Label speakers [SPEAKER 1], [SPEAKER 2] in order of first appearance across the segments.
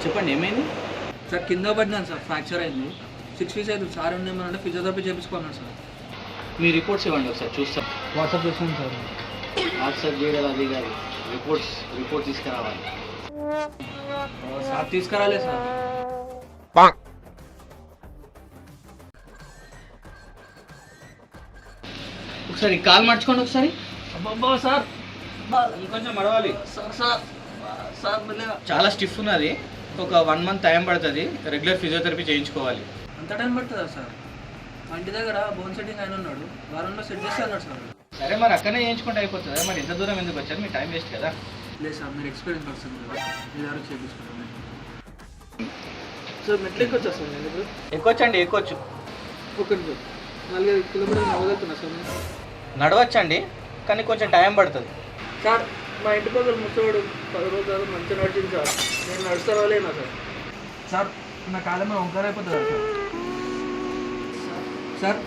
[SPEAKER 1] చెప్పండి ఏమైంది?
[SPEAKER 2] సార్ కింద పడినాను సార్, ఫ్రాక్చర్ అయింది. 6 వీక్స్ అయితే సార్ ఉండేమనంటే ఫిజియోథెరపీ చేయించుకున్నాను సార్.
[SPEAKER 1] మీ రిపోర్ట్స్ ఇవ్వండి ఒకసారి చూస్తాం.
[SPEAKER 2] వాట్సాప్ చేస్తాను సార్.
[SPEAKER 1] వాట్సాప్ చేయడం అది కాదు, రిపోర్ట్ తీసుకురావాలి.
[SPEAKER 2] సార్ తీసుకురాలే సార్.
[SPEAKER 1] ఒకసారి కాల్ మార్చుకోండి ఒకసారి.
[SPEAKER 2] అబ్బా సార్,
[SPEAKER 1] ఇంకొంచెం మడవాలి.
[SPEAKER 2] సార్ సార్ సార్ మెల్లగా.
[SPEAKER 1] చాలా స్టిఫ్ ఉన్నది, ఒక 1 మంత్ టైం పడుతుంది. రెగ్యులర్ ఫిజియోథెరపీ చేయించుకోవాలి.
[SPEAKER 2] అంత టైం పడుతుందా సార్? మా ఇంటి దగ్గర బోన్ సెట్టింగ్ ఆయన ఉన్నాడు, వారంలో సెట్ చేస్తే అన్నాడు సార్.
[SPEAKER 1] సరే మరి అక్కడనే చేయించుకుంటే అయిపోతుందా? మరి ఇంత దూరం ఎందుకు వచ్చారు? మీ టైం వేస్ట్ కదా.
[SPEAKER 2] లేదు సార్, మీరు ఎక్స్పీరియన్స్ పర్సన్ కదా, మీరు ఎవరు చేయించుకుంటాను సార్. మెట్లు ఎక్కొచ్చా సార్ నేను ఇప్పుడు?
[SPEAKER 1] ఎక్కొచ్చండి, ఎక్కొచ్చు.
[SPEAKER 2] ఒక 4-5 కిలోమీటర్లు నవ్వగలుగుతున్నా సార్ నేను.
[SPEAKER 1] నడవచ్చండి, కానీ కొంచెం టైం పడుతుంది.
[SPEAKER 2] సార్ మా ఇంటి పక్కన ముసవాడు 10 రోజులు మంచిగా నడిచింది సార్. నేను నడుస్తా రాలేనా సార్? సార్ నా కాలమే వంకర అయిపోతుంది సార్. సార్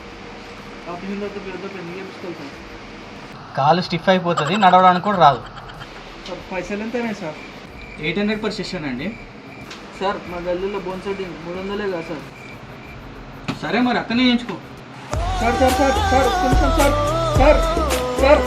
[SPEAKER 2] ఆపరేషన్ తర్వాత పెద్ద ఎందుకు చేయించుకోవాలి సార్?
[SPEAKER 1] కాలు స్టిఫ్ అయిపోతుంది, నడవడానికి కూడా రాదు.
[SPEAKER 2] సార్ పైసలు ఎంతనే సార్?
[SPEAKER 1] 800 పర్ సెషన్ అండి.
[SPEAKER 2] సార్ మా గల్లీలో బోన్ సెట్టింగ్ 300 కదా సార్.
[SPEAKER 1] సరే మరి అక్కడనే చేయించుకో.
[SPEAKER 2] సార్ సార్ సార్ సార్ కొంచెం సార్ సార్ సార్